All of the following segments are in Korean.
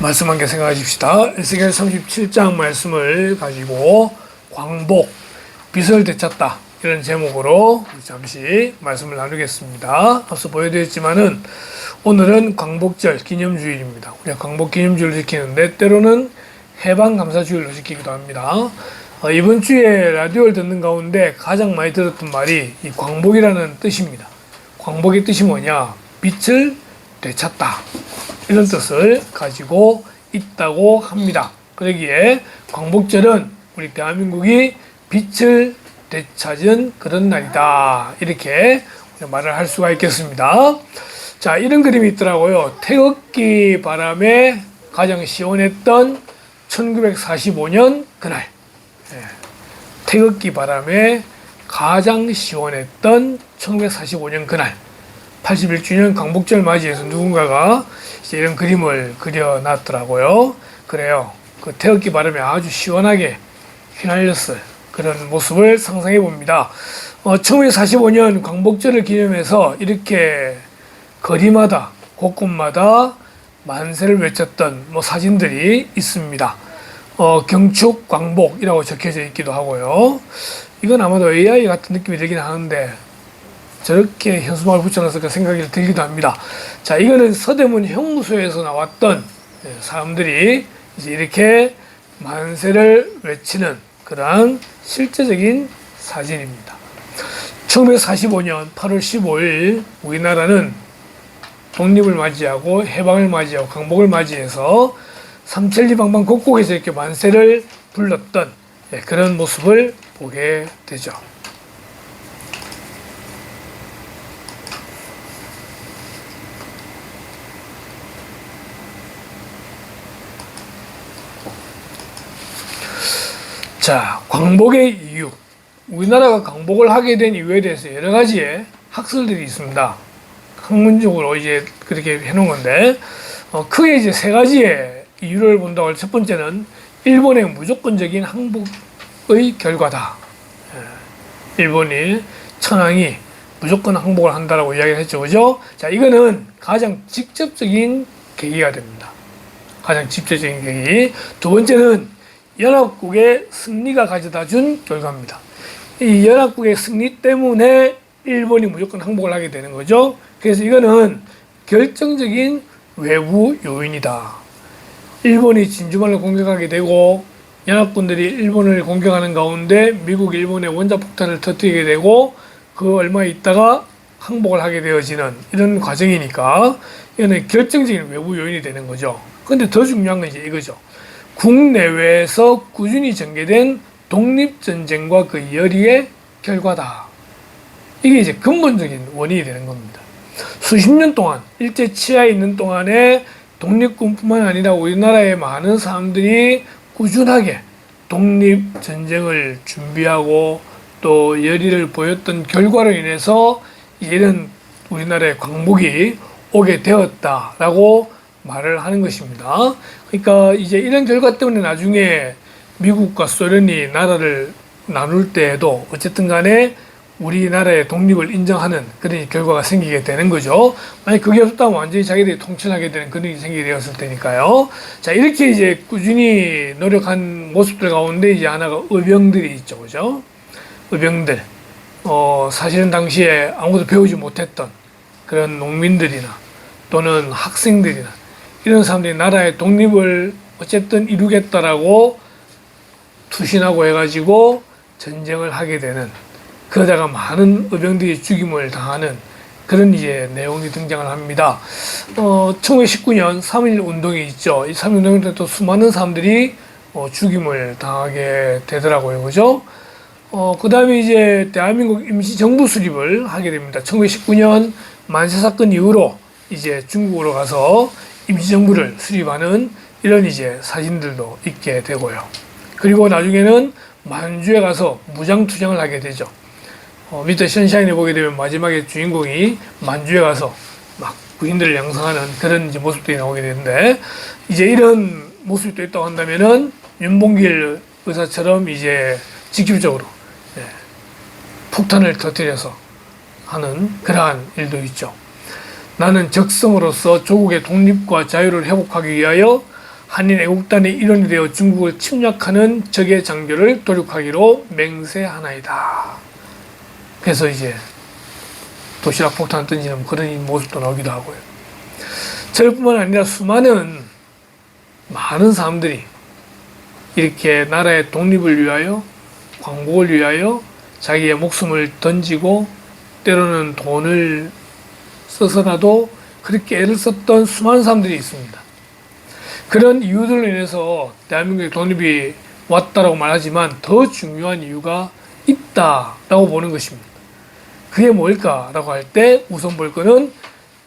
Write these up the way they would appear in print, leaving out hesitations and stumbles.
말씀 함께 생각하십시다. 에스겔 37장 말씀을 가지고 광복, 빛을 되찾다 이런 제목으로 잠시 말씀을 나누겠습니다. 앞서 보여드렸지만은 오늘은 광복절 기념주일입니다. 우리가 광복 기념주일을 지키는데 때로는 해방감사주일로 지키기도 합니다. 이번 주에 라디오를 듣는 가운데 가장 많이 들었던 말이 이 광복이라는 뜻입니다. 광복의 뜻이 뭐냐? 빛을 되찾다. 이런 뜻을 가지고 있다고 합니다. 그러기에 광복절은 우리 대한민국이 빛을 되찾은 그런 날이다. 이렇게 말을 할 수가 있겠습니다. 자, 이런 그림이 있더라고요. 태극기 바람에 가장 시원했던 1945년 그날. 태극기 바람에 가장 시원했던 1945년 그날. 81주년 광복절 맞이해서 누군가가 이제 이런 그림을 그려놨더라고요. 그래요. 그 태극기 바람에 아주 시원하게 휘날렸을 그런 모습을 상상해 봅니다. 1945년 광복절을 기념해서 이렇게 거리마다 곳곳마다 만세를 외쳤던 사진들이 있습니다. 경축 광복이라고 적혀져 있기도 하고요. 이건 아마도 AI 같은 느낌이 들긴 하는데 저렇게 현수막을 붙여놨을까 생각이 들기도 합니다. 자, 이거는 서대문 형무소에서 나왔던 사람들이 이제 이렇게 만세를 외치는 그러한 실제적인 사진입니다. 1945년 8월 15일 우리나라는 독립을 맞이하고 해방을 맞이하고 광복을 맞이해서 삼천리 방방 곳곳에서 이렇게 만세를 불렀던 그런 모습을 보게 되죠. 자, 광복의 이유. 우리나라가 광복을 하게 된 이유에 대해서 여러 가지의 학설들이 있습니다. 학문적으로 이제 그렇게 해놓은 건데, 크게 이제 세 가지의 이유를 본다고 할 첫 번째는 일본의 무조건적인 항복의 결과다. 일본이 천황이 무조건 항복을 한다라고 이야기를 했죠. 그죠? 자, 이거는 가장 직접적인 계기가 됩니다. 가장 직접적인 계기. 두 번째는 연합국의 승리가 가져다 준 결과입니다. 이 연합국의 승리 때문에 일본이 무조건 항복을 하게 되는 거죠. 그래서 이거는 결정적인 외부 요인이다. 일본이 진주만을 공격하게 되고 연합군들이 일본을 공격하는 가운데 미국이 일본의 원자폭탄을 터뜨리게 되고 그 얼마 있다가 항복을 하게 되어지는 이런 과정이니까 이거는 결정적인 외부 요인이 되는 거죠. 근데 더 중요한 건 이제 이거죠. 국내외에서 꾸준히 전개된 독립전쟁과 그 열의의 결과다. 이게 이제 근본적인 원인이 되는 겁니다. 수십 년 동안 일제 치하에 있는 동안에 독립군뿐만 아니라 우리나라의 많은 사람들이 꾸준하게 독립전쟁을 준비하고 또 열의를 보였던 결과로 인해서 이런 우리나라의 광복이 오게 되었다라고 말을 하는 것입니다. 그러니까 이제 이런 결과 때문에 나중에 미국과 소련이 나라를 나눌 때에도 어쨌든 간에 우리나라의 독립을 인정하는 그런 결과가 생기게 되는 거죠. 만약 그게 없다면 완전히 자기들이 통치하게 되는 그런 일이 생기게 되었을 테니까요. 자, 이렇게 이제 꾸준히 노력한 모습들 가운데 이제 하나가 의병들이 있죠. 그죠? 의병들. 사실은 당시에 아무도 배우지 못했던 그런 농민들이나 또는 학생들이나 이런 사람들이 나라의 독립을 어쨌든 이루겠다라고 투신하고 해가지고 전쟁을 하게 되는, 그러다가 많은 의병들이 죽임을 당하는 그런 이제 내용이 등장을 합니다. 1919년 3.1 운동이 있죠. 이 3.1 운동 때 또 수많은 사람들이 죽임을 당하게 되더라고요. 그죠? 그 다음에 이제 대한민국 임시정부 수립을 하게 됩니다. 1919년 만세사건 이후로 이제 중국으로 가서 임시정부를 수립하는 이런 이제 사진들도 있게 되고요. 그리고 나중에는 만주에 가서 무장투쟁을 하게 되죠. 밑에 선샤인에 보게 되면 마지막에 주인공이 만주에 가서 막 부인들을 양성하는 그런 이제 모습들이 나오게 되는데, 이제 이런 모습이 또 있다고 한다면은 윤봉길 의사처럼 이제 직접적으로 폭탄을 터뜨려서 하는 그러한 일도 있죠. 나는 적성으로서 조국의 독립과 자유를 회복하기 위하여 한인 애국단의 일원이 되어 중국을 침략하는 적의 장교를 도륙하기로 맹세하나이다. 그래서 이제 도시락 폭탄 던지는 그런 모습도 나오기도 하고요. 저뿐만 아니라 많은 사람들이 이렇게 나라의 독립을 위하여, 광복을 위하여 자기의 목숨을 던지고 때로는 돈을 써서라도 그렇게 애를 썼던 수많은 사람들이 있습니다. 그런 이유들로 인해서 대한민국의 독립이 왔다라고 말하지만 더 중요한 이유가 있다라고 보는 것입니다. 그게 뭘까라고 할 때 우선 볼 거는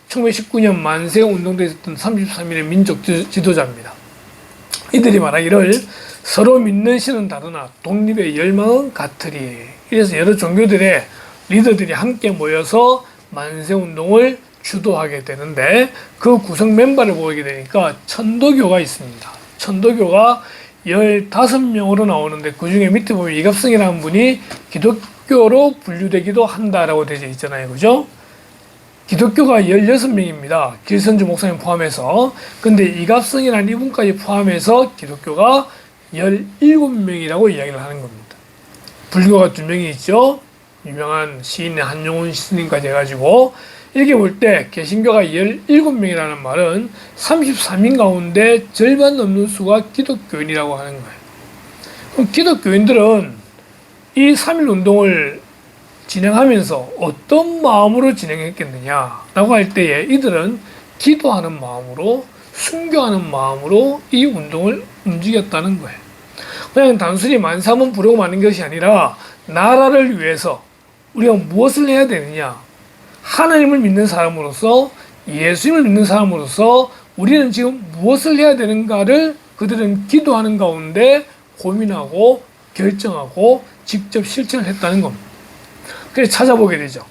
1919년 만세운동대에 있었던 33인의 민족 지도자입니다. 이들이 말하기를 서로 믿는 신은 다르나 독립의 열망은 같으리. 이래서 여러 종교들의 리더들이 함께 모여서 만세운동을 주도하게 되는데 그 구성 멤버를 보게 되니까 천도교가 있습니다. 천도교가 15명으로 나오는데 그 중에 밑에 보면 이갑승이라는 분이 기독교로 분류되기도 한다라고 되어 있잖아요. 그죠? 기독교가 16명입니다. 길선주 목사님 포함해서. 근데 이갑승이라는 이분까지 포함해서 기독교가 17명이라고 이야기를 하는 겁니다. 불교가 2명이 있죠. 유명한 시인의 한용운 스님까지 해가지고 이렇게 볼 때 개신교가 17명이라는 말은 33인 가운데 절반 넘는 수가 기독교인이라고 하는 거예요. 그럼 기독교인들은 이 3.1 운동을 진행하면서 어떤 마음으로 진행했겠느냐라고 할 때에 이들은 기도하는 마음으로, 순교하는 마음으로 이 운동을 움직였다는 거예요. 그냥 단순히 만삼은 부르고 마는 것이 아니라 나라를 위해서 우리가 무엇을 해야 되느냐, 하나님을 믿는 사람으로서, 예수님을 믿는 사람으로서 우리는 지금 무엇을 해야 되는가를 그들은 기도하는 가운데 고민하고 결정하고 직접 실천을 했다는 겁니다. 그래서 찾아보게 되죠.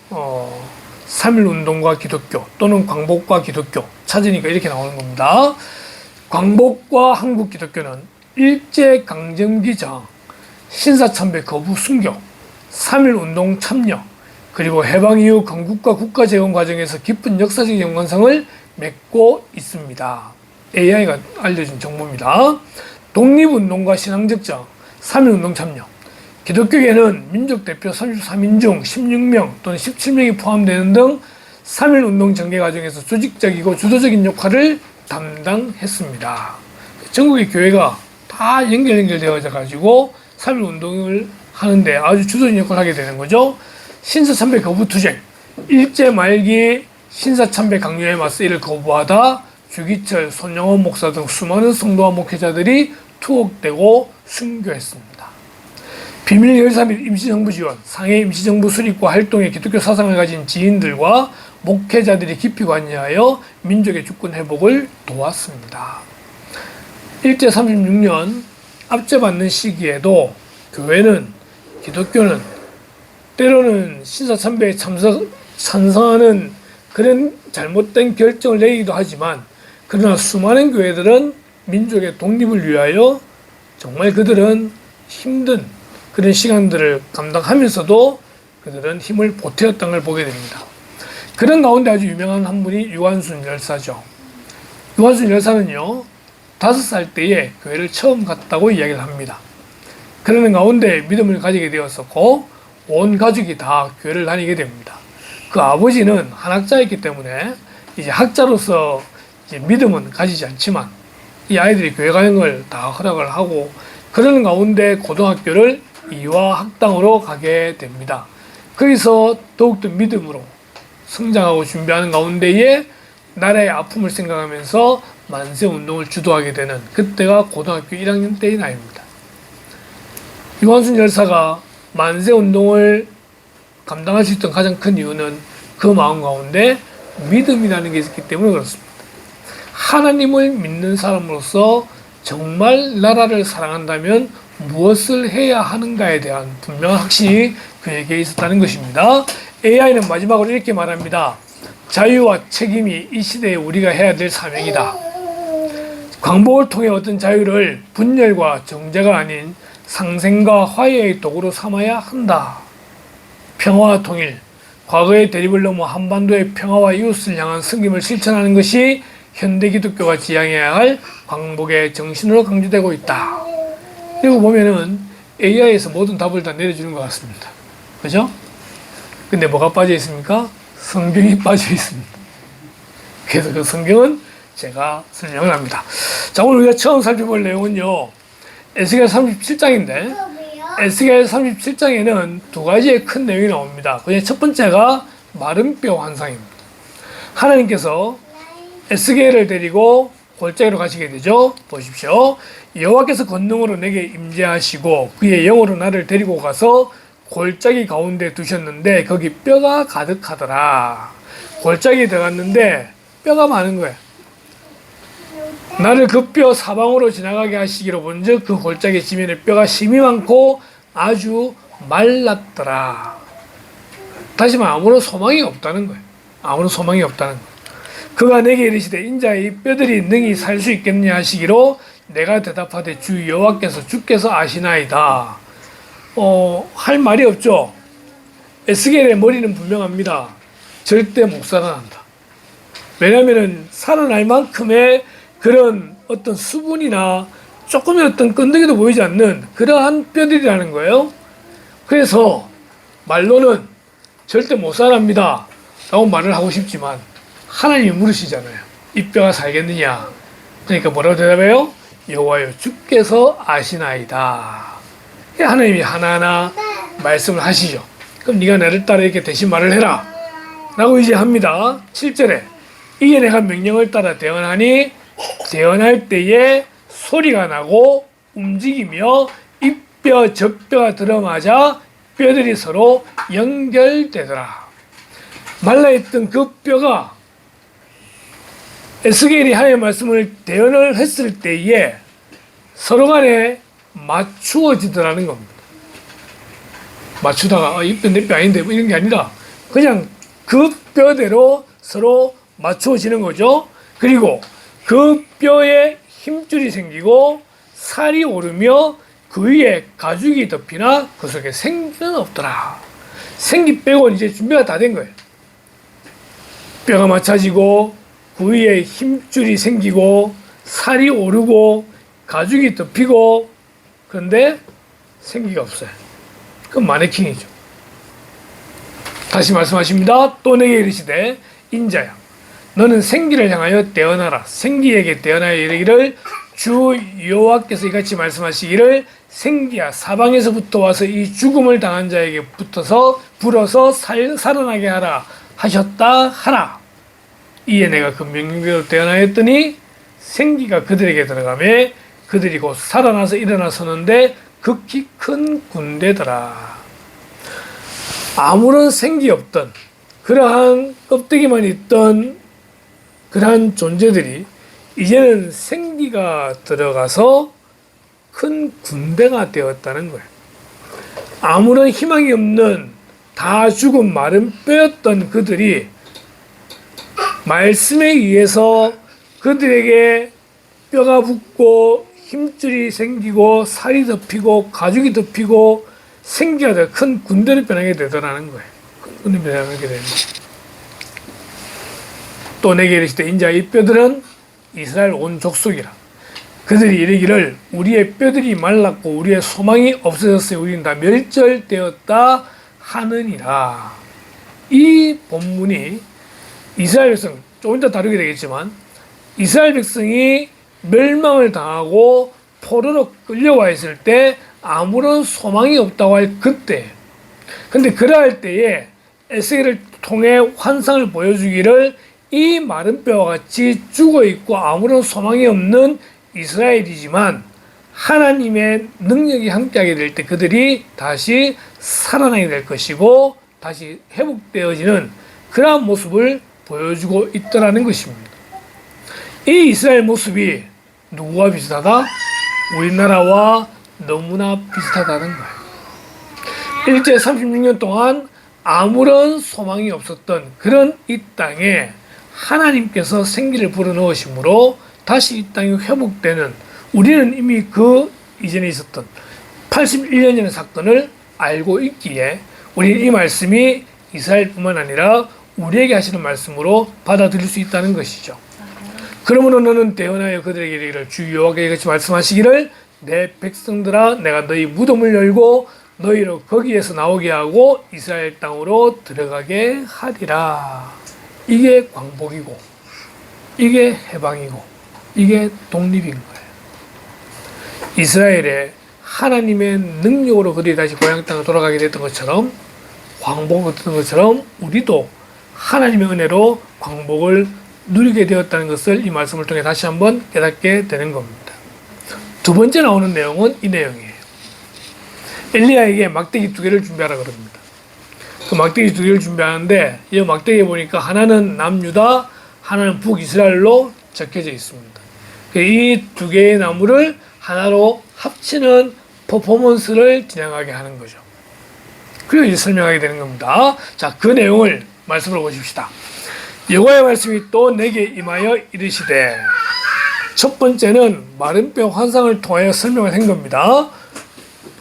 3.1 운동과 기독교 또는 광복과 기독교 찾으니까 이렇게 나오는 겁니다. 광복과 한국 기독교는 일제강점기 신사참배 거부 순교, 3.1 운동 참여, 그리고 해방 이후 건국과 국가 재건 과정에서 깊은 역사적 연관성을 맺고 있습니다. AI가 알려준 정보입니다. 독립운동과 신앙적 저항, 3.1 운동 참여. 기독교계는 민족 대표 33인 중 16명 또는 17명이 포함되는 등 3.1 운동 전개 과정에서 조직적이고 주도적인 역할을 담당했습니다. 전국의 교회가 다 연결되어져 가지고 3.1 운동을 하는데 아주 주도적인 역할을 하게 되는 거죠. 신사참배 거부 투쟁, 일제 말기 신사참배 강요에 맞서 이를 거부하다 주기철, 손영원 목사 등 수많은 성도와 목회자들이 투옥되고 순교했습니다. 비밀 열사 및 임시정부 지원, 상해 임시정부 수립과 활동에 기독교 사상을 가진 지인들과 목회자들이 깊이 관여하여 민족의 주권 회복을 도왔습니다. 일제 36년 압제받는 시기에도 교회는, 기독교는 때로는 신사참배에 찬성하는 그런 잘못된 결정을 내리기도 하지만 그러나 수많은 교회들은 민족의 독립을 위하여 정말 그들은 힘든 그런 시간들을 감당하면서도 그들은 힘을 보태었던 걸 보게 됩니다. 그런 가운데 아주 유명한 한 분이 유관순 열사죠. 유관순 열사는요, 5살 때에 교회를 처음 갔다고 이야기를 합니다. 그러는 가운데 믿음을 가지게 되었었고 온 가족이 다 교회를 다니게 됩니다. 그 아버지는 한학자였기 때문에 이제 학자로서 이제 믿음은 가지지 않지만 이 아이들이 교회 가는 걸 다 허락을 하고 그러는 가운데 고등학교를 이화학당으로 가게 됩니다. 거기서 더욱더 믿음으로 성장하고 준비하는 가운데에 나라의 아픔을 생각하면서 만세운동을 주도하게 되는 그때가 고등학교 1학년 때의 나이입니다. 유관순 열사가 만세운동을 감당할 수 있던 가장 큰 이유는 그 마음 가운데 믿음이라는 게 있었기 때문에 그렇습니다. 하나님을 믿는 사람으로서 정말 나라를 사랑한다면 무엇을 해야 하는가에 대한 분명한 확신이 그에게 있었다는 것입니다. AI는 마지막으로 이렇게 말합니다. 자유와 책임이 이 시대에 우리가 해야 될 사명이다. 광복을 통해 얻은 자유를 분열과 정죄가 아닌 상생과 화해의 도구로 삼아야 한다. 평화와 통일, 과거의 대립을 넘어 한반도의 평화와 이웃을 향한 승림을 실천하는 것이 현대 기독교가 지향해야 할 광복의 정신으로 강조되고 있다. 이거 보면은 AI에서 모든 답을 다 내려주는 것 같습니다. 그죠? 근데 뭐가 빠져 있습니까? 성경이 빠져 있습니다. 그래서 그 성경은 제가 설명을 합니다. 자, 오늘 우리가 처음 살펴볼 내용은요, 에스겔 37장인데, 에스겔 37장에는 두 가지의 큰 내용이 나옵니다. 그중에 첫 번째가 마른 뼈 환상입니다. 하나님께서 에스겔을 데리고 골짜기로 가시게 되죠. 보십시오. 여호와께서 권능으로 내게 임재하시고 그의 영으로 나를 데리고 가서 골짜기 가운데 두셨는데 거기 뼈가 가득하더라. 골짜기에 들어갔는데 뼈가 많은 거예요. 나를 그 뼈 사방으로 지나가게 하시기로 본즉 그 골짜기 지면에 뼈가 심이 많고 아주 말랐더라. 다시 말하면 아무런 소망이 없다는 거예요. 아무런 소망이 없다는 거예요. 그가 내게 이르시되 인자 이 뼈들이 능히 살 수 있겠느냐 하시기로 내가 대답하되 주 여호와께서 주께서 아시나이다. 할 말이 없죠. 에스겔의 머리는 분명합니다. 절대 못 살아난다. 왜냐하면 살아날 만큼의 그런 어떤 수분이나 조금의 어떤 끈적이도 보이지 않는 그러한 뼈들이라는 거예요. 그래서 말로는 절대 못 살아납니다 라고 말을 하고 싶지만 하나님이 물으시잖아요. 이 뼈가 살겠느냐? 그러니까 뭐라고 대답해요? 여호와여 주께서 아시나이다. 하나님이 하나하나 말씀을 하시죠. 그럼 네가 나를 따라 이렇게 대신 말을 해라 라고 이제 합니다. 7절에 이게 내가 명령을 따라 대언하니 대언할 때에 소리가 나고 움직이며 이 뼈 저 뼈가 들어맞아 뼈들이 서로 연결되더라. 말라있던 그 뼈가 에스겔이 하나님의 말씀을 대언을 했을 때에 서로 간에 맞추어지더라는 겁니다. 맞추다가 이 뼈 내 뼈 아닌데 뭐 이런 게 아니라 그냥 그 뼈대로 서로 맞추어지는 거죠. 그리고 그 뼈에 힘줄이 생기고 살이 오르며 그 위에 가죽이 덮이나 그 속에 생기는 없더라. 생기 빼고는 이제 준비가 다 된 거예요. 뼈가 맞춰지고 그 위에 힘줄이 생기고 살이 오르고 가죽이 덮이고 그런데 생기가 없어요. 그건 마네킹이죠. 다시 말씀하십니다. 또 내게 이르시되 인자야 너는 생기를 향하여 대언하라. 생기에게 대언하여 이르기를 주 여호와께서 이같이 말씀하시기를 생기야 사방에서부터 와서 이 죽음을 당한 자에게 불어서 살아나게 하라 하셨다 하라. 이에 내가 그 명령대로 대언하였더니 생기가 그들에게 들어가매 그들이 곧 살아나서 일어나 서는데 극히 큰 군대더라. 아무런 생기 없던 그러한 껍데기만 있던 그러한 존재들이 이제는 생기가 들어가서 큰 군대가 되었다는 거예요. 아무런 희망이 없는 다 죽은 마른 뼈였던 그들이 말씀에 의해서 그들에게 뼈가 붙고 힘줄이 생기고 살이 덮이고 가죽이 덮이고 생기가 더 큰 군대로 변하게 되더라는 거예요. 큰 군대로 변하게 되는 거예요. 또 내게 이르시되 인자 이 뼈들은 이스라엘 온 족속이라. 그들이 이르기를 우리의 뼈들이 말랐고 우리의 소망이 없어졌으니 우리는 다 멸절되었다 하느니라. 이 본문이 이스라엘 백성, 조금 이따 다루게 되겠지만 이스라엘 백성이 멸망을 당하고 포로로 끌려와 있을 때 아무런 소망이 없다고 할 그때, 근데 그러할 때에 에스겔을 통해 환상을 보여주기를 이 마른 뼈와 같이 죽어있고 아무런 소망이 없는 이스라엘이지만 하나님의 능력이 함께하게 될 때 그들이 다시 살아나게 될 것이고 다시 회복되어지는 그러한 모습을 보여주고 있더라는 것입니다. 이 이스라엘 모습이 누구와 비슷하다? 우리나라와 너무나 비슷하다는 거예요. 일제 36년 동안 아무런 소망이 없었던 그런 이 땅에 하나님께서 생기를 불어넣으심으로 다시 이 땅이 회복되는, 우리는 이미 그 이전에 있었던 81년 전의 사건을 알고 있기에 우리는 이 말씀이 이스라엘뿐만 아니라 우리에게 하시는 말씀으로 받아들일 수 있다는 것이죠. 그러므로 너는 대언하여 그들에게 이르기를 주 여호와께서 이같이 말씀하시기를 내 백성들아 내가 너희 무덤을 열고 너희로 거기에서 나오게 하고 이스라엘 땅으로 들어가게 하리라. 이게 광복이고 이게 해방이고 이게 독립인 거예요. 이스라엘의 하나님의 능력으로 그들이 다시 고향 땅으로 돌아가게 됐던 것처럼 광복을 얻은 것처럼 우리도 하나님의 은혜로 광복을 누리게 되었다는 것을 이 말씀을 통해 다시 한번 깨닫게 되는 겁니다. 두 번째 나오는 내용은 이 내용이에요. 엘리야에게 막대기 2개를 준비하라 그럽니다. 그 막대기 2개를 준비하는데 이 막대기에 보니까 하나는 남유다, 하나는 북이스라엘로 적혀져 있습니다. 이 2개의 나무를 하나로 합치는 퍼포먼스를 진행하게 하는 거죠. 그리고 이제 설명하게 되는 겁니다. 자, 그 내용을 말씀으로 보십시다. 여호와의 말씀이 또 내게 임하여 이르시되, 첫 번째는 마른 뼈 환상을 통하여 설명을 한 겁니다.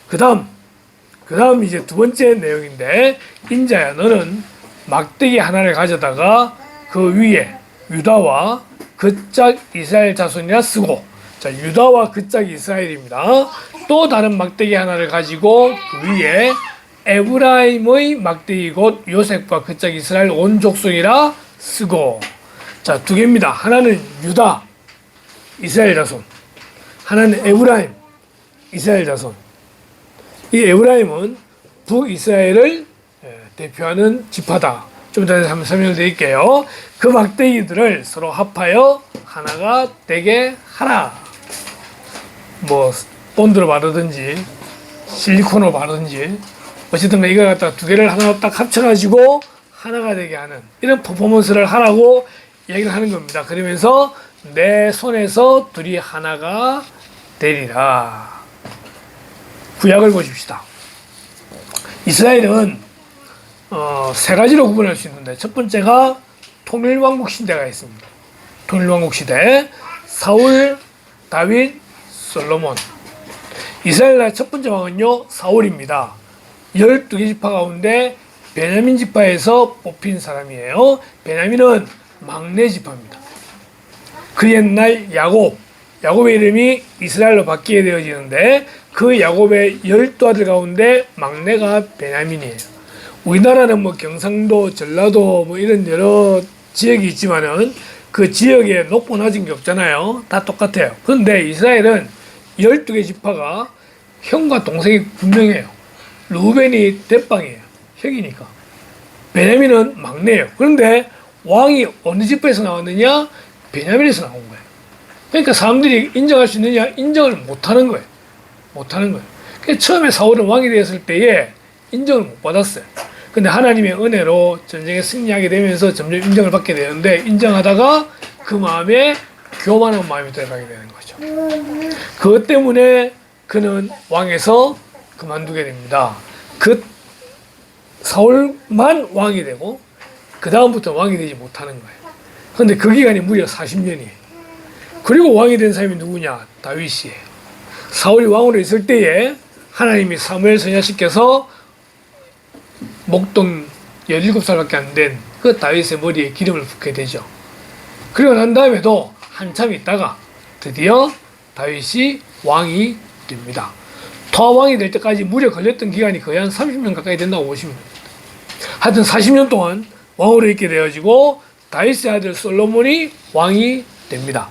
그 다음 이제 두 번째 내용인데, 인자야 너는 막대기 하나를 가져다가 그 위에 유다와 그짝 이스라엘 자손이라 쓰고, 자, 유다와 그짝 이스라엘입니다. 또 다른 막대기 하나를 가지고 그 위에 에브라임의 막대기 곧 요셉과 그짝 이스라엘 온 족속이라 쓰고, 자, 2개입니다. 하나는 유다 이스라엘 자손, 하나는 에브라임 이스라엘 자손. 이 에브라임은 북이스라엘을 대표하는 지파다. 좀 전에 한번 설명을 드릴게요. 그 막대기들을 서로 합하여 하나가 되게 하라. 뭐 본드로 바르든지 실리콘으로 바르든지 어쨌든 이걸 갖다가 2개를 하나 딱 합쳐가지고 하나가 되게 하는 이런 퍼포먼스를 하라고 얘기를 하는 겁니다. 그러면서 내 손에서 둘이 하나가 되리라. 구약을 보십시다. 이스라엘은 3가지로 구분할 수 있는데, 첫 번째가 통일왕국 시대가 있습니다. 통일왕국 시대, 사울, 다윗, 솔로몬. 이스라엘 나라의 첫 번째 왕은요 사울입니다. 12개 지파 가운데 베냐민 지파에서 뽑힌 사람이에요. 베냐민은 막내 지파입니다. 그 옛날 야곱의 이름이 이스라엘로 바뀌게 되어지는데, 그 야곱의 12아들 가운데 막내가 베냐민이에요. 우리나라는 뭐 경상도, 전라도 뭐 이런 여러 지역이 있지만은 그 지역에 높고 낮은 게 없잖아요. 다 똑같아요. 그런데 이스라엘은 12개 지파가 형과 동생이 분명해요. 루벤이 대빵이에요. 형이니까. 베냐민은 막내예요. 그런데 왕이 어느 지파에서 나왔느냐? 베냐민에서 나온 거예요. 그러니까 사람들이 인정할 수 있느냐? 인정을 못하는 거예요. 그러니까 처음에 사울은 왕이 되었을 때에 인정을 못 받았어요. 근데 하나님의 은혜로 전쟁에 승리하게 되면서 점점 인정을 받게 되는데, 인정하다가 그 마음에 교만한 마음이 들어가게 되는 거죠. 그것 때문에 그는 왕에서 그만두게 됩니다. 그 사울만 왕이 되고 그 다음부터 왕이 되지 못하는 거예요. 그런데 그 기간이 무려 40년이에요. 그리고 왕이 된 사람이 누구냐? 다윗이에요. 사울이 왕으로 있을 때에 하나님이 사무엘 선야시켜서 목동 17살밖에 안 된 그 다윗의 머리에 기름을 붓게 되죠. 그리고 난 다음에도 한참 있다가 드디어 다윗이 왕이 됩니다. 왕이 될 때까지 무려 걸렸던 기간이 거의 한 30년 가까이 된다고 보시면 됩니다. 하여튼 40년 동안 왕으로 있게 되어지고 다윗의 아들 솔로몬이 왕이 됩니다.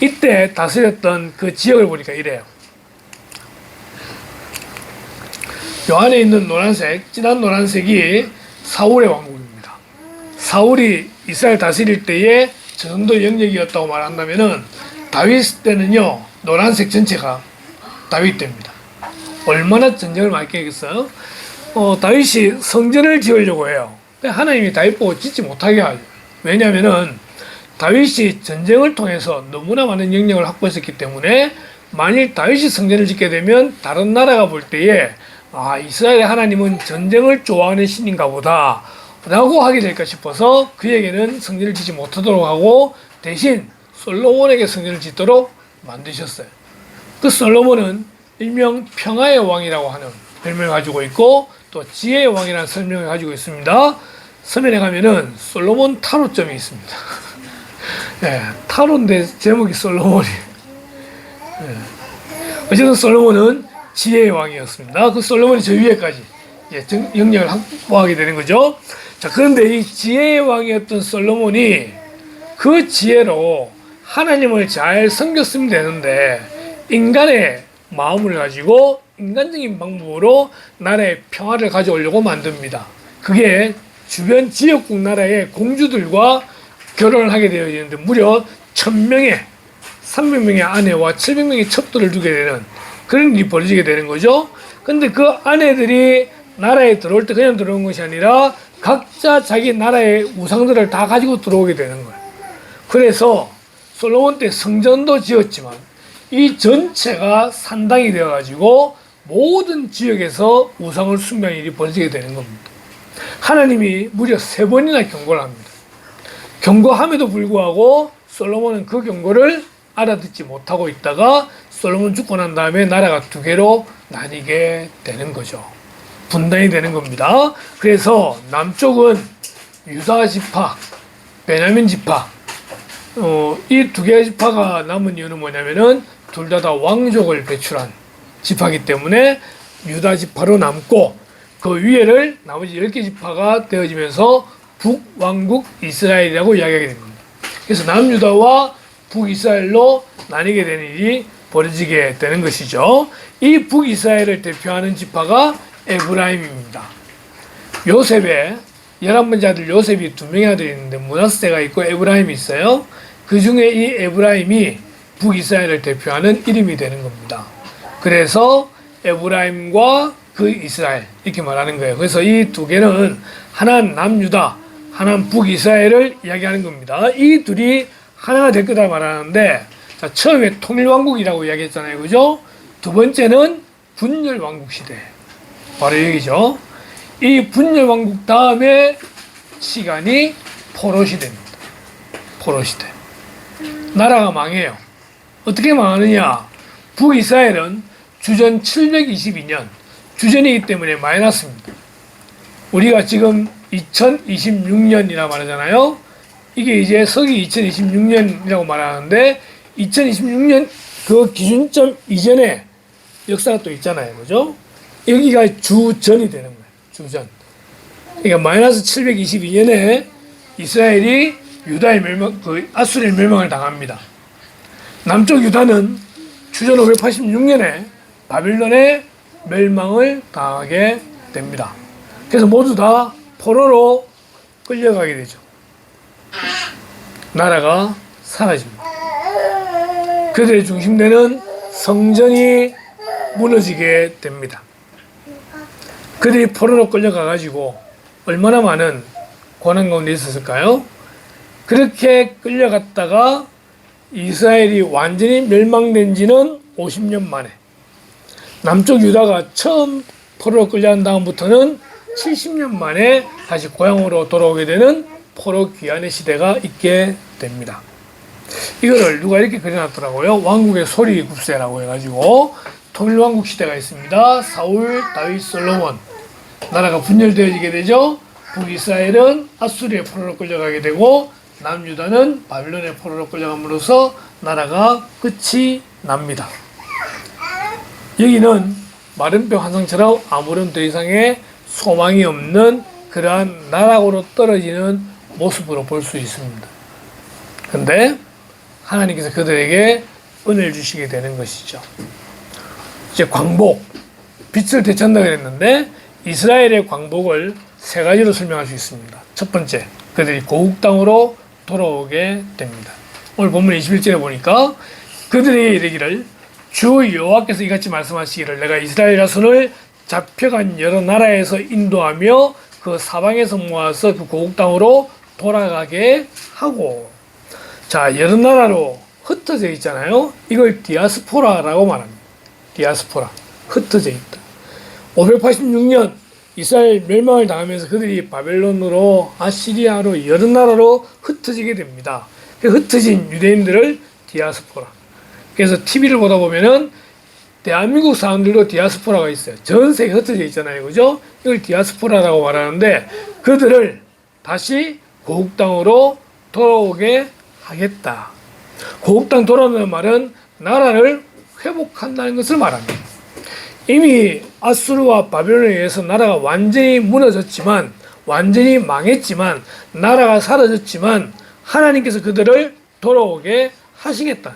이때 다스렸던 그 지역을 보니까 이래요. 요 안에 있는 노란색, 진한 노란색이 사울의 왕국입니다. 사울이 이스라엘 다스릴 때에 저 정도 영역이었다고 말한다면은 다윗 때는요, 노란색 전체가 다윗 때입니다. 얼마나 전쟁을 많이 깨겠어요? 다윗이 성전을 지으려고 해요. 하나님이 다윗 보고 짓지 못하게 하죠. 왜냐면은 다윗이 전쟁을 통해서 너무나 많은 영역을 확보했었기 때문에, 만일 다윗이 성전을 짓게 되면 다른 나라가 볼 때에 이스라엘의 하나님은 전쟁을 좋아하는 신인가 보다 라고 하게 될까 싶어서 그에게는 성전을 짓지 못하도록 하고 대신 솔로몬에게 성전을 짓도록 만드셨어요. 그 솔로몬은 일명 평화의 왕이라고 하는 별명을 가지고 있고 또 지혜의 왕이라는 설명을 가지고 있습니다. 서면에 가면은 솔로몬 타로점이 있습니다. 예, 타로인데 제목이 솔로몬이. 예. 어쨌든 솔로몬은 지혜의 왕이었습니다. 그 솔로몬이 저 위에까지 영역을 확보하게 되는 거죠. 자, 그런데 이 지혜의 왕이었던 솔로몬이 그 지혜로 하나님을 잘 섬겼으면 되는데 인간의 마음을 가지고 인간적인 방법으로 나라의 평화를 가져오려고 만듭니다. 그게 주변 지역국 나라의 공주들과 결혼을 하게 되어 있는데 무려 1000명의 300명의 아내와 700명의 첩들을 두게 되는 그런 일이 벌어지게 되는 거죠. 근데 그 아내들이 나라에 들어올 때 그냥 들어온 것이 아니라 각자 자기 나라의 우상들을 다 가지고 들어오게 되는 거예요. 그래서 솔로몬 때 성전도 지었지만 이 전체가 산당이 되어가지고 모든 지역에서 우상을 숭배하는 일이 벌어지게 되는 겁니다. 하나님이 무려 3번이나 경고를 합니다. 경고함에도 불구하고 솔로몬은 그 경고를 알아듣지 못하고 있다가 솔로몬 죽고 난 다음에 나라가 2개로 나뉘게 되는 거죠. 분단이 되는 겁니다. 그래서 남쪽은 유다 지파, 베냐민 지파, 이 2개의 지파가 남은 이유는 뭐냐면은 둘 다 왕족을 배출한 지파이기 때문에 유다 지파로 남고 그 위에를 나머지 10개 지파가 되어지면서 북왕국 이스라엘이라고 이야기하게 됩니다. 그래서 남유다와 북이스라엘로 나뉘게 되는 일이 벌어지게 되는 것이죠. 이 북이스라엘을 대표하는 지파가 에브라임입니다. 요셉의 11번째 아들 요셉이 2명의 아들이 있는데 므낫세가 있고 에브라임이 있어요. 그 중에 이 에브라임이 북이스라엘을 대표하는 이름이 되는 겁니다. 그래서 에브라임과 그 이스라엘 이렇게 말하는 거예요. 그래서 이 2개는 하나는 남유다, 하나는 북이스라엘을 이야기하는 겁니다. 이 둘이 하나가 될 거다 말하는데, 자, 처음에 통일왕국이라고 이야기했잖아요. 그죠? 두 번째는 분열왕국 시대. 바로 여기죠. 이 분열왕국 다음에 시간이 포로시대입니다. 포로시대. 나라가 망해요. 어떻게 망하느냐? 북이스라엘은 주전 722년, 주전이기 때문에 마이너스입니다. 우리가 지금 2026년이라 말하잖아요. 이게 이제 서기 2026년이라고 말하는데 2026년 그 기준점 이전에 역사가 또 있잖아요. 그죠? 여기가 주전이 되는 거예요. 주전. 그러니까 마이너스 722년에 이스라엘이 유다의 멸망, 그 아수르의 멸망을 당합니다. 남쪽 유다는 주전 586년에 바빌론의 멸망을 당하게 됩니다. 그래서 모두 다 포로로 끌려가게 되죠. 나라가 사라집니다. 그들의 중심되는 성전이 무너지게 됩니다. 그들이 포로로 끌려가가지고 얼마나 많은 고난 가운데 있었을까요? 그렇게 끌려갔다가 이스라엘이 완전히 멸망된 지는 50년 만에, 남쪽 유다가 처음 포로로 끌려간 다음부터는 70년 만에 다시 고향으로 돌아오게 되는 포로 귀환의 시대가 있게 됩니다. 이거를 누가 이렇게 그려놨더라고요. 왕국의 소리 굽세라고 해가지고 통일왕국 시대가 있습니다. 사울, 다윗, 솔로몬. 나라가 분열되어지게 되죠. 북이스라엘은 아수리의 포로로 끌려가게 되고 남유다는 바빌론의 포로로 끌려감으로써 나라가 끝이 납니다. 여기는 마른뼈 환상처럼 아무런 더 이상의 소망이 없는 그러한 나락으로 떨어지는 모습으로 볼 수 있습니다. 그런데 하나님께서 그들에게 은혜를 주시게 되는 것이죠. 이제 광복, 빛을 되찾는다고 했는데 이스라엘의 광복을 3가지로 설명할 수 있습니다. 첫 번째, 그들이 고국 땅으로 돌아오게 됩니다. 오늘 본문 21절에 보니까 그들이 이르기를 주 여호와께서 이같이 말씀하시기를 내가 이스라엘 자손을 잡혀간 여러 나라에서 인도하며 그 사방에서 모아서 그 고국 땅으로 돌아가게 하고. 자, 여러 나라로 흩어져 있잖아요. 이걸 디아스포라라고 말합니다. 디아스포라, 흩어져 있다. 586년 이스라엘 멸망을 당하면서 그들이 바벨론으로, 아시리아로, 여러 나라로 흩어지게 됩니다. 그 흩어진 유대인들을 디아스포라. 그래서 TV를 보다 보면은 대한민국 사람들도 디아스포라가 있어요. 전 세계 흩어져 있잖아요. 그죠? 이걸 디아스포라라고 말하는데 그들을 다시 고국 땅으로 돌아오게 하겠다. 고국 땅 돌아온다는 말은 나라를 회복한다는 것을 말합니다. 이미 아수르와 바벨론에 의해서 나라가 완전히 무너졌지만, 완전히 망했지만, 나라가 사라졌지만 하나님께서 그들을 돌아오게 하시겠다.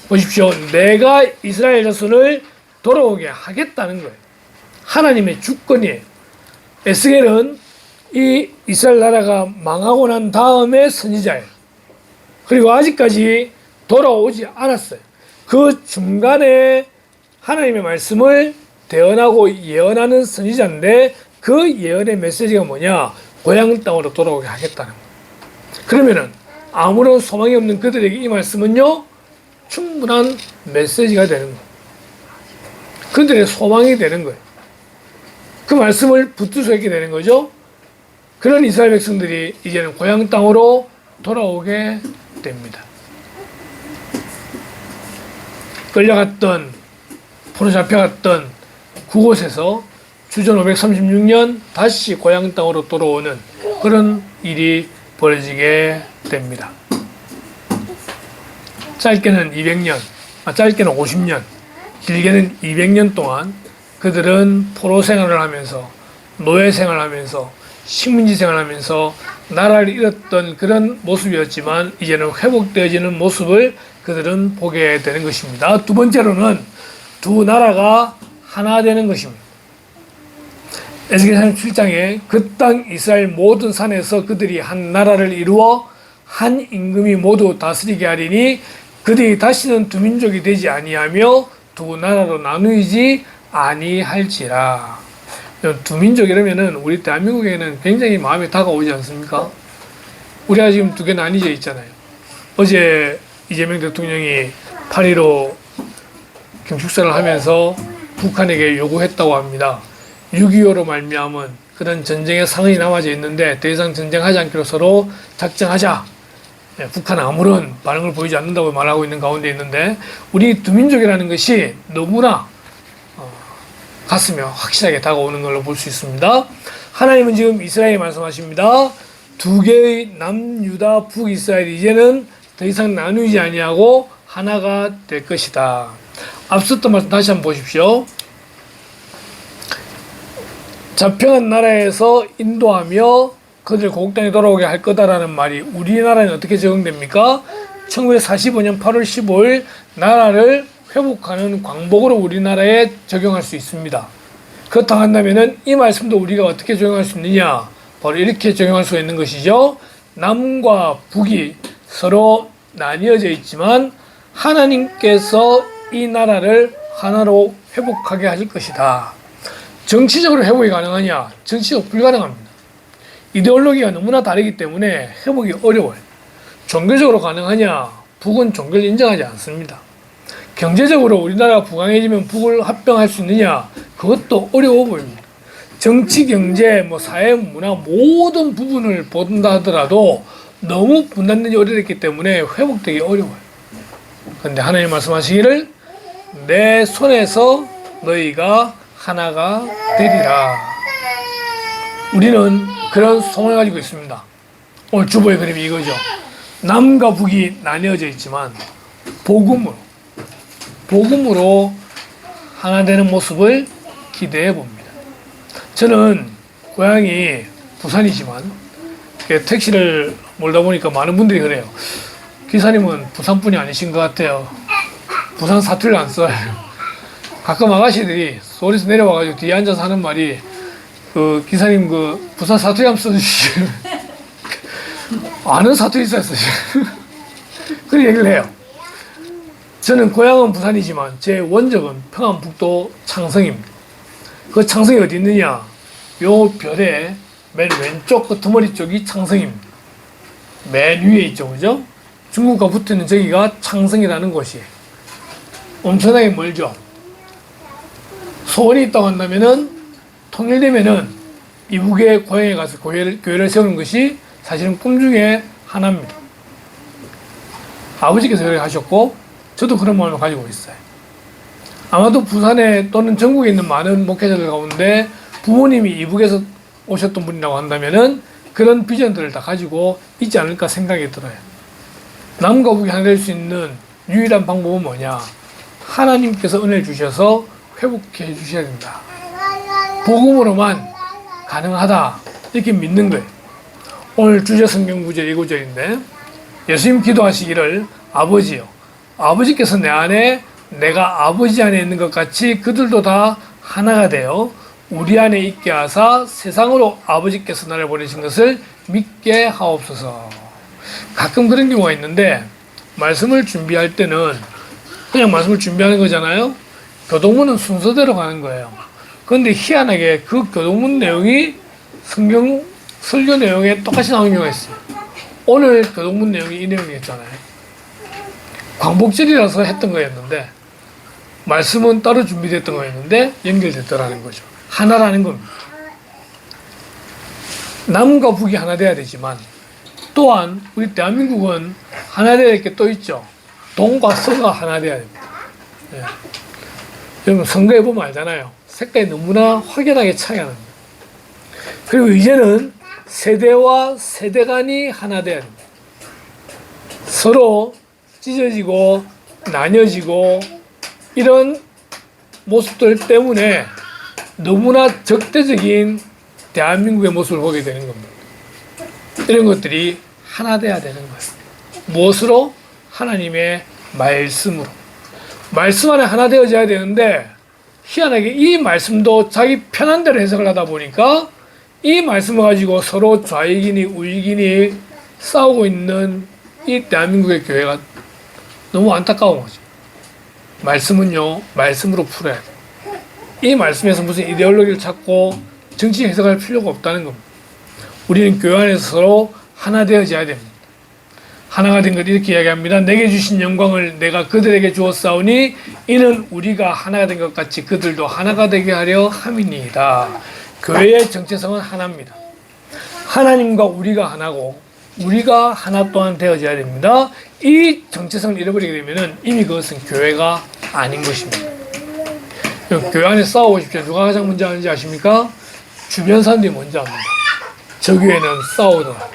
보십시오. 내가 이스라엘 자손을 돌아오게 하겠다는 거예요. 하나님의 주권이에요. 에스겔은 이 이스라엘 나라가 망하고 난 다음에 선지자예요. 그리고 아직까지 돌아오지 않았어요. 그 중간에 하나님의 말씀을 대언하고 예언하는 선지자인데, 그 예언의 메시지가 뭐냐? 고향 땅으로 돌아오게 하겠다는 거예요. 그러면은 아무런 소망이 없는 그들에게 이 말씀은요, 충분한 메시지가 되는 거예요. 그들의 소망이 되는 거예요. 그 말씀을 붙들 수 있게 되는 거죠. 그런 이스라엘 백성들이 이제는 고향 땅으로 돌아오게 됩니다. 끌려갔던, 포로 잡혀갔던 그곳에서 주전 536년 다시 고향 땅으로 돌아오는 그런 일이 벌어지게 됩니다. 짧게는 200년, 짧게는 50년, 길게는 200년 동안 그들은 포로 생활을 하면서, 노예 생활을 하면서, 식민지 생활을 하면서 나라를 잃었던 그런 모습이었지만 이제는 회복되어지는 모습을 그들은 보게 되는 것입니다. 두 번째로는 두 나라가 하나 되는 것입니다. 에스겔 37장에 그 땅 이스라엘 모든 산에서 그들이 한 나라를 이루어 한 임금이 모두 다스리게 하리니 그들이 다시는 두 민족이 되지 아니하며 두 나라로 나누이지 아니할지라. 두 민족 이러면은 우리 대한민국에는 굉장히 마음에 다가오지 않습니까? 우리가 지금 두 개 나뉘어져 있잖아요. 어제 이재명 대통령이 8.15 경축사를 하면서 북한에게 요구했다고 합니다. 6.25로 말미암은 그런 전쟁의 상흔이 남아져 있는데 더 이상 전쟁하지 않기로 서로 작정하자. 북한은 아무런 반응을 보이지 않는다고 말하고 있는 가운데 있는데, 우리 두 민족이라는 것이 너무나 가슴에 확실하게 다가오는 걸로 볼 수 있습니다. 하나님은 지금 이스라엘에 말씀하십니다. 두 개의 남유다 북이스라엘이 이제는 더 이상 나누지 아니하고 하나가 될 것이다. 앞섰던 말씀 다시 한번 보십시오. 잡혀간 나라에서 인도하며 그들 고국 땅에 돌아오게 할 거다라는 말이 우리나라에는 어떻게 적용됩니까? 1945년 8월 15일 나라를 회복하는 광복으로 우리나라에 적용할 수 있습니다. 그렇다고 한다면은 이 말씀도 우리가 어떻게 적용할 수 있느냐? 바로 이렇게 적용할 수 있는 것이죠. 남과 북이 서로 나뉘어져 있지만 하나님께서 이 나라를 하나로 회복하게 하실 것이다. 정치적으로 회복이 가능하냐? 정치적으로 불가능합니다. 이데올로기가 너무나 다르기 때문에 회복이 어려워요. 종교적으로 가능하냐? 북은 종교를 인정하지 않습니다. 경제적으로 우리나라가 부강해지면 북을 합병할 수 있느냐? 그것도 어려워 보입니다. 정치, 경제, 사회, 문화 모든 부분을 본다 하더라도 너무 분단되기 어렵기 때문에 회복되기 어려워요. 그런데 하나님 말씀하시기를 내 손에서 너희가 하나가 되리라. 우리는 그런 소망을 가지고 있습니다. 오늘 주보의 그림이 이거죠. 남과 북이 나뉘어져 있지만 복음으로 하나 되는 모습을 기대해 봅니다. 저는 고향이 부산이지만 택시를 몰다 보니까 많은 분들이 그래요. 기사님은 부산분이 아니신 것 같아요. 부산 사투리를 안 써요. 가끔 아가씨들이 서울에서 내려와가지고 뒤에 앉아서 하는 말이 기사님 부산 사투리 한번 써주시죠. 아는 사투리 써요. 그런 얘기를 해요. 저는 고향은 부산이지만 제 원적은 평안북도 창성입니다. 그 창성이 어디 있느냐? 요 별의 맨 왼쪽 끄트머리 쪽이 창성입니다. 맨 위에 있죠, 그죠? 중국과 붙어있는 저기가 창성이라는 곳이에요. 엄청나게 멀죠. 소원이 있다고 한다면은 통일되면은 이북의 고향에 가서 교회를 세우는 것이 사실은 꿈 중에 하나입니다. 아버지께서 그렇게 하셨고 저도 그런 마음을 가지고 있어요. 아마도 부산에 또는 전국에 있는 많은 목회자들 가운데 부모님이 이북에서 오셨던 분이라고 한다면은 그런 비전들을 다 가지고 있지 않을까 생각이 들어요. 남과 북이 하나 될 수 있는 유일한 방법은 뭐냐? 하나님께서 은혜를 주셔서 회복해 주셔야 된다. 복음으로만 가능하다. 이렇게 믿는 거예요. 오늘 주제 성경 구절 이 구절인데, 예수님 기도하시기를 아버지요, 아버지께서 내 안에 내가 아버지 안에 있는 것 같이 그들도 다 하나가 되어 우리 안에 있게 하사 세상으로 아버지께서 나를 보내신 것을 믿게 하옵소서. 가끔 그런 경우가 있는데, 말씀을 준비할 때는 그냥 말씀을 준비하는 거잖아요. 교동문은 순서대로 가는 거예요. 그런데 희한하게 그 교동문 내용이 성경 설교 내용에 똑같이 나오는 경우가 있어요. 오늘 교동문 내용이 이 내용이었잖아요. 광복절이라서 했던 거였는데, 말씀은 따로 준비됐던 거였는데 연결됐더라는 거죠. 하나라는 겁니다. 남과 북이 하나 돼야 되지만, 또한 우리 대한민국은 하나 돼야 될 게 또 있죠. 동과 서가 하나 돼야 됩니다. 예. 여러분 선거에 보면 알잖아요. 색깔이 너무나 확연하게 차이가 납니다. 그리고 이제는 세대와 세대 간이 하나 돼야 됩니다. 서로 찢어지고 나뉘어지고 이런 모습들 때문에 너무나 적대적인 대한민국의 모습을 보게 되는 겁니다. 이런 것들이 하나 돼야 되는 거예요. 무엇으로? 하나님의 말씀으로. 말씀 안에 하나 되어져야 되는데, 희한하게 이 말씀도 자기 편한 대로 해석을 하다 보니까 이 말씀을 가지고 서로 좌익이니 우익이니 싸우고 있는 이 대한민국의 교회가 너무 안타까운 거죠. 말씀은요, 말씀으로 풀어야 돼요. 이 말씀에서 무슨 이데올로기를 찾고 정치 해석할 필요가 없다는 겁니다. 우리는 교회 안에서 서로 하나 되어져야 됩니다. 하나가 된 것 이렇게 이야기합니다. 내게 주신 영광을 내가 그들에게 주었사오니 이는 우리가 하나가 된 것 같이 그들도 하나가 되게 하려 함이니이다. 교회의 정체성은 하나입니다. 하나님과 우리가 하나고 우리가 하나 또한 되어져야 됩니다. 이 정체성을 잃어버리게 되면 이미 그것은 교회가 아닌 것입니다. 교회 안에 싸우고 싶죠. 누가 가장 먼저 하는지 아십니까? 주변 사람들이 먼저 합니다. 저 교회는 싸우더라.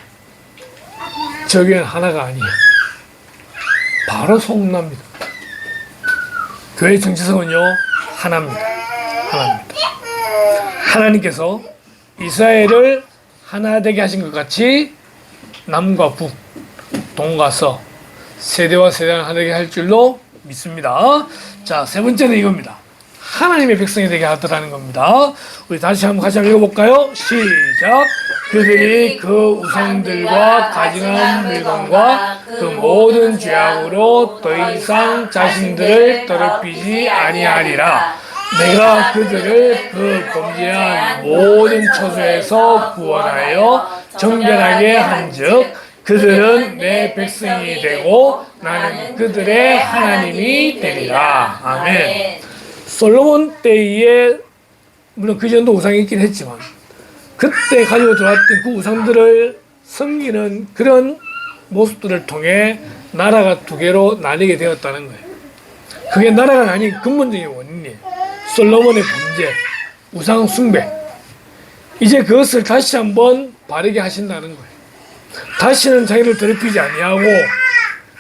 저 교회는 하나가 아니에요. 바로 소문납니다. 교회의 정체성은요, 하나입니다. 하나입니다. 하나님께서 이스라엘을 하나 되게 하신 것 같이 남과 북, 동과 서, 세대와 세대를 하나 되게 할 줄로 믿습니다. 자, 세 번째는 이겁니다. 하나님의 백성이 되게 하더라는 겁니다. 우리 다시 한번 같이 한번 읽어볼까요? 시작. 그들이 그 우상들과 가증한 물건과 그 모든 죄악으로 더 이상 자신들을 더럽히지 아니하리라. 내가 그들을 그 범죄한 모든 처소에서 구원하여 정결하게 한즉 그들은 내 백성이 되고 나는 그들의 하나님이 되리라. 아멘. 솔로몬 때에 물론 그 전도 우상이 있긴 했지만 그때 가지고 들어왔던 그 우상들을 섬기는 그런 모습들을 통해 나라가 두 개로 나뉘게 되었다는 거예요. 그게 나라가 나뉜 근본적인 원인이에요. 솔로몬의 범죄, 우상 숭배. 이제 그것을 다시 한번 바르게 하신다는 거예요. 다시는 자기를 더럽히지 아니하고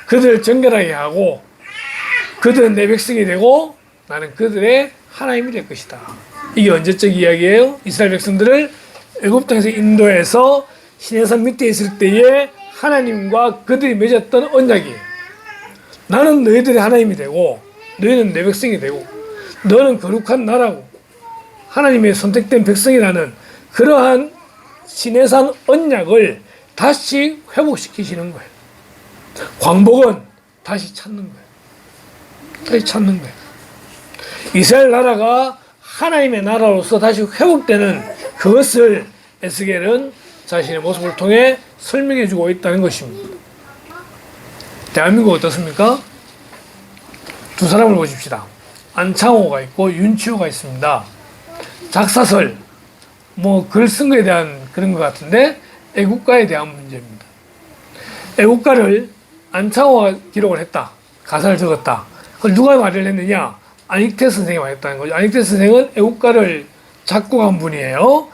그들을 정결하게 하고 그들은 내 백성이 되고 나는 그들의 하나님이 될 것이다. 이게 언제적 이야기예요? 이스라엘 백성들을 애굽 땅에서 인도해서 시내산 밑에 있을 때에 하나님과 그들이 맺었던 언약이에요. 나는 너희들의 하나님이 되고 너희는 내 백성이 되고 너는 거룩한 나라고 하나님의 선택된 백성이라는 그러한 시내산 언약을 다시 회복시키시는 거예요. 광복은 다시 찾는 거예요. 다시 찾는 거예요. 이스라엘 나라가 하나님의 나라로서 다시 회복되는 그것을 에스겔은 자신의 모습을 통해 설명해 주고 있다는 것입니다. 대한민국 어떻습니까? 두 사람을 보십시다. 안창호가 있고 윤치호가 있습니다. 작사설, 글 쓴 거에 대한 그런 것 같은데 애국가에 대한 문제입니다. 애국가를 안창호가 기록을 했다. 가사를 적었다. 그걸 누가 말을 했느냐? 안익태 선생이 말했다는 거죠. 안익태 선생은 애국가를 작곡한 분이에요.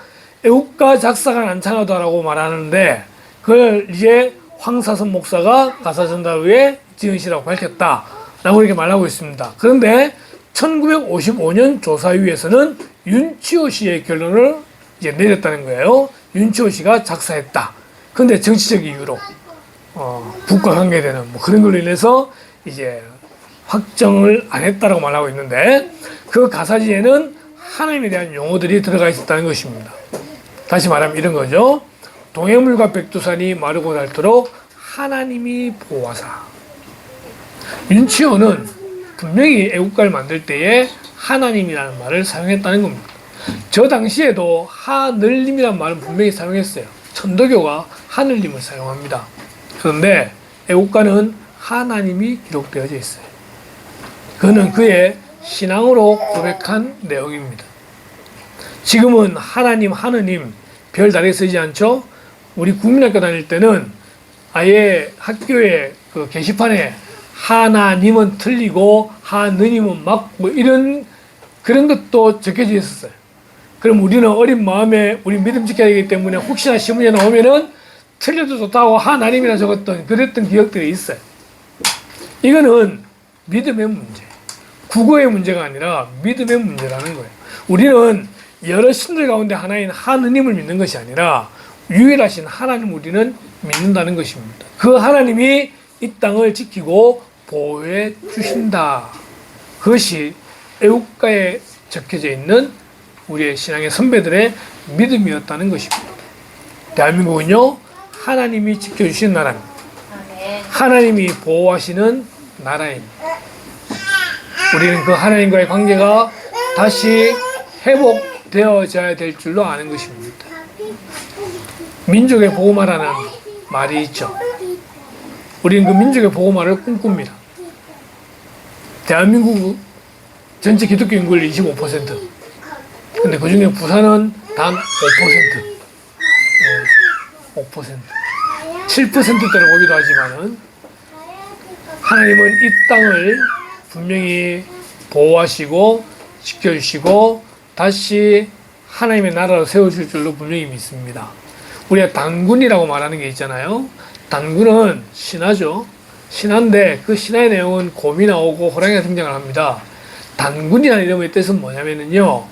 애국가 작사가 안창호다라고 말하는데 그걸 이제 황사선 목사가 가사 전달 후에 지은 시라고 밝혔다라고 이렇게 말하고 있습니다. 그런데 1955년 조사위에서는 윤치호 씨의 결론을 이제 내렸다는 거예요. 윤치호 씨가 작사했다. 그런데 정치적 이유로 국가 관계되는 뭐 그런 걸로 인해서 이제 확정을 안 했다라고 말하고 있는데 그 가사지에는 하나님에 대한 용어들이 들어가 있었다는 것입니다. 다시 말하면 이런 거죠. 동해물과 백두산이 마르고 닳도록 하나님이 보호하사. 윤치호는 분명히 애국가를 만들 때에 하나님이라는 말을 사용했다는 겁니다. 저 당시에도 하늘님이라는 말은 분명히 사용했어요. 천도교가 하늘님을 사용합니다. 그런데 애국가는 하나님이 기록되어져 있어요. 그는 그의 신앙으로 고백한 내용입니다. 지금은 하나님, 하느님, 별, 달에 쓰지 않죠? 우리 국민학교 다닐 때는 아예 학교에 그 게시판에 하나님은 틀리고 하느님은 맞고 이런 그런 것도 적혀져 있었어요. 그럼 우리는 어린 마음에 우리 믿음 지켜야 되기 때문에 혹시나 시험에 나오면은 틀려도 좋다고 하나님이라 적었던 그랬던 기억들이 있어요. 이거는 믿음의 문제, 국어의 문제가 아니라 믿음의 문제라는 거예요. 우리는 여러 신들 가운데 하나인 하느님을 믿는 것이 아니라 유일하신 하나님 우리는 믿는다는 것입니다. 그 하나님이 이 땅을 지키고 보호해 주신다. 그것이 애국가에 적혀져 있는 우리의 신앙의 선배들의 믿음이었다는 것입니다. 대한민국은요, 하나님이 지켜주시는 나라입니다. 하나님이 보호하시는 나라입니다. 우리는 그 하나님과의 관계가 다시 회복되어져야 될 줄로 아는 것입니다. 민족의 복음화라는 말이 있죠. 우리는 그 민족의 복음화를 꿈꿉니다. 대한민국 전체 기독교 인구의 25%. 근데 그 중에 부산은 단 5%. 5%. 7%대로 보기도 하지만은 하나님은 이 땅을 분명히 보호하시고 지켜주시고 다시 하나님의 나라로 세워줄 줄로 분명히 믿습니다. 우리가 단군이라고 말하는 게 있잖아요. 단군은 신화죠. 신화인데 그 신화의 내용은 곰이 나오고 호랑이가 등장을 합니다. 단군이라는 이름의 뜻은 뭐냐면요.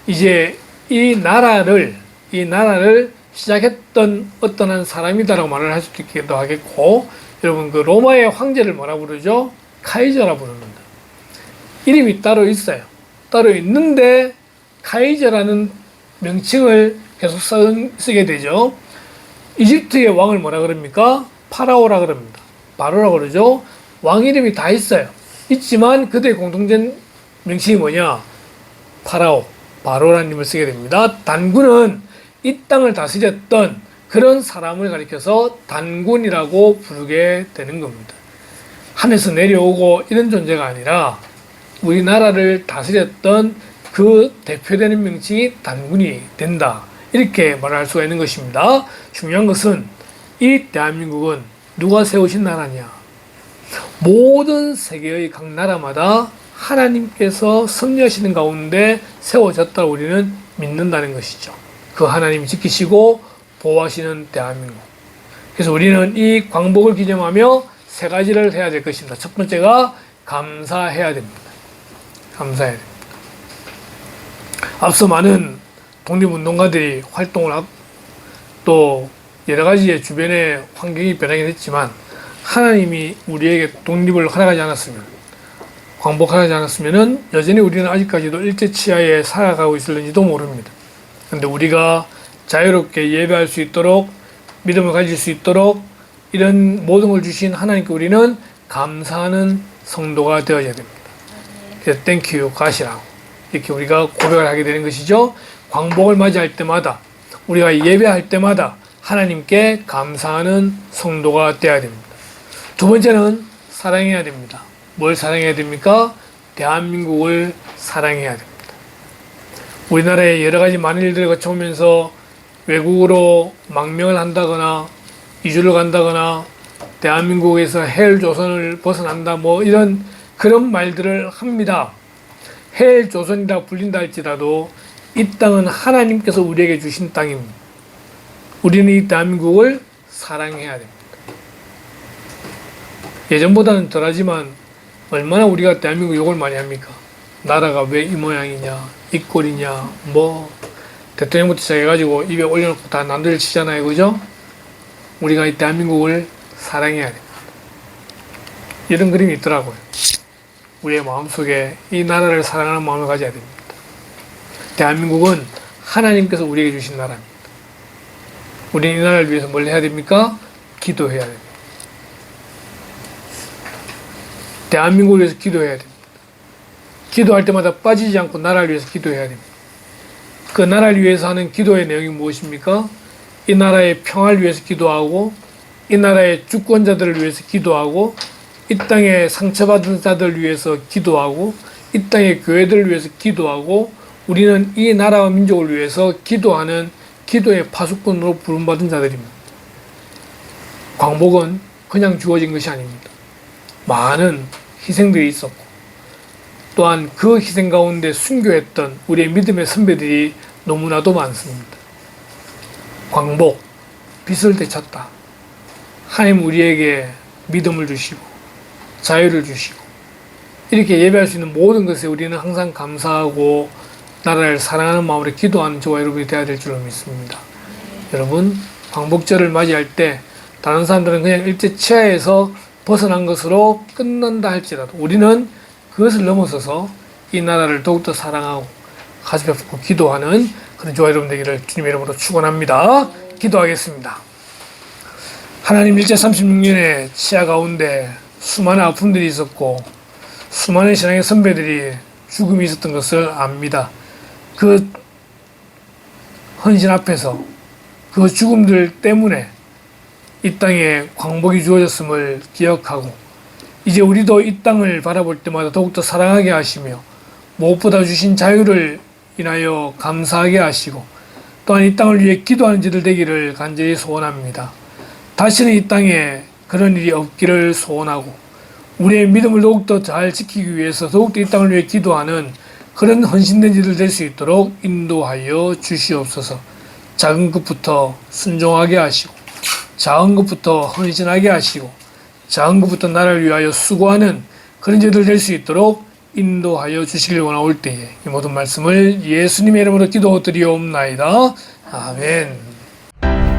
이제 이 나라를 시작했던 어떤 한 사람이다라고 말을 할 수도 있기도 하겠고, 여러분 그 로마의 황제를 뭐라 부르죠? 카이저라 부릅니다. 이름이 따로 있어요. 따로 있는데 카이저라는 명칭을 계속 쓰게 되죠. 이집트의 왕을 뭐라 그럽니까? 파라오라 그럽니다. 바로라 그러죠. 왕 이름이 다 있어요. 있지만 그들의 공통된 명칭이 뭐냐? 파라오, 바로라는 이름을 쓰게 됩니다. 단군은 이 땅을 다스렸던 그런 사람을 가리켜서 단군이라고 부르게 되는 겁니다. 하늘에서 내려오고 이런 존재가 아니라 우리나라를 다스렸던 그 대표되는 명칭이 단군이 된다. 이렇게 말할 수가 있는 것입니다. 중요한 것은 이 대한민국은 누가 세우신 나라냐? 모든 세계의 각 나라마다 하나님께서 섭리하시는 가운데 세워졌다고 우리는 믿는다는 것이죠. 그 하나님이 지키시고 보호하시는 대한민국. 그래서 우리는 이 광복을 기념하며 세 가지를 해야 될 것입니다. 첫 번째가 감사해야 됩니다. 감사해야 됩니다. 앞서 많은 독립운동가들이 활동을 하고 또 여러 가지의 주변의 환경이 변하긴 했지만 하나님이 우리에게 독립을 허락하지 않았으면, 광복하지 않았으면 여전히 우리는 아직까지도 일제치하에 살아가고 있을는지도 모릅니다. 그런데 우리가 자유롭게 예배할 수 있도록, 믿음을 가질 수 있도록 이런 모든 걸 주신 하나님께 우리는 감사하는 성도가 되어야 됩니다. 그래서 Thank you, 가시라고 이렇게 우리가 고백을 하게 되는 것이죠. 광복을 맞이할 때마다, 우리가 예배할 때마다 하나님께 감사하는 성도가 되어야 됩니다. 두 번째는 사랑해야 됩니다. 뭘 사랑해야 됩니까? 대한민국을 사랑해야 됩니다. 우리나라에 여러 가지 많은 일들을 거쳐오면서 외국으로 망명을 한다거나 이주를 간다거나 대한민국에서 헬조선을 벗어난다 뭐 이런 그런 말들을 합니다. 헬조선이라 불린다 할지라도 이 땅은 하나님께서 우리에게 주신 땅입니다. 우리는 이 대한민국을 사랑해야 됩니다. 예전보다는 덜하지만 얼마나 우리가 대한민국 욕을 많이 합니까? 나라가 왜 이 모양이냐, 이 꼴이냐, 뭐 대통령부터 시작해가지고 입에 올려놓고 다 남들 치잖아요, 그죠? 우리가 이 대한민국을 사랑해야 됩니다. 이런 그림이 있더라고요. 우리의 마음속에 이 나라를 사랑하는 마음을 가져야 됩니다. 대한민국은 하나님께서 우리에게 주신 나라입니다. 우리는 이 나라를 위해서 뭘 해야 됩니까? 기도해야 됩니다. 대한민국을 위해서 기도해야 됩니다. 기도할 때마다 빠지지 않고 나라를 위해서 기도해야 됩니다. 그 나라를 위해서 하는 기도의 내용이 무엇입니까? 이 나라의 평화를 위해서 기도하고, 이 나라의 주권자들을 위해서 기도하고, 이 땅의 상처받은 자들을 위해서 기도하고, 이 땅의 교회들을 위해서 기도하고, 우리는 이 나라와 민족을 위해서 기도하는 기도의 파수꾼으로 부름받은 자들입니다. 광복은 그냥 주어진 것이 아닙니다. 많은 희생들이 있었고, 또한 그 희생 가운데 순교했던 우리의 믿음의 선배들이 너무나도 많습니다. 광복, 빛을 되찾다. 하나님 우리에게 믿음을 주시고 자유를 주시고 이렇게 예배할 수 있는 모든 것에 우리는 항상 감사하고 나라를 사랑하는 마음으로 기도하는 저와 여러분이 되어야 될 줄로 믿습니다. 여러분, 광복절을 맞이할 때 다른 사람들은 그냥 일제 치하에서 벗어난 것으로 끝난다 할지라도 우리는 그것을 넘어서서 이 나라를 더욱더 사랑하고 가슴에 품고 기도하는 그런 저와 여러분 되기를 주님의 이름으로 축원합니다. 기도하겠습니다. 하나님, 일제 36년의 치하 가운데 수많은 아픔들이 있었고 수많은 신앙의 선배들이 죽음이 있었던 것을 압니다. 그 헌신 앞에서 그 죽음들 때문에 이 땅에 광복이 주어졌음을 기억하고 이제 우리도 이 땅을 바라볼 때마다 더욱더 사랑하게 하시며 무엇보다 주신 자유를 인하여 감사하게 하시고 또한 이 땅을 위해 기도하는 자들 되기를 간절히 소원합니다. 다시는 이 땅에 그런 일이 없기를 소원하고 우리의 믿음을 더욱더 잘 지키기 위해서 더욱더 이 땅을 위해 기도하는 그런 헌신된 자들 될 수 있도록 인도하여 주시옵소서. 작은 것부터 순종하게 하시고 작은 것부터 헌신하게 하시고 작은 것부터 나라를 위하여 수고하는 그런 자들 될 수 있도록 인도하여 주시길 원하올 때에 이 모든 말씀을 예수님의 이름으로 기도드리옵나이다. 아멘.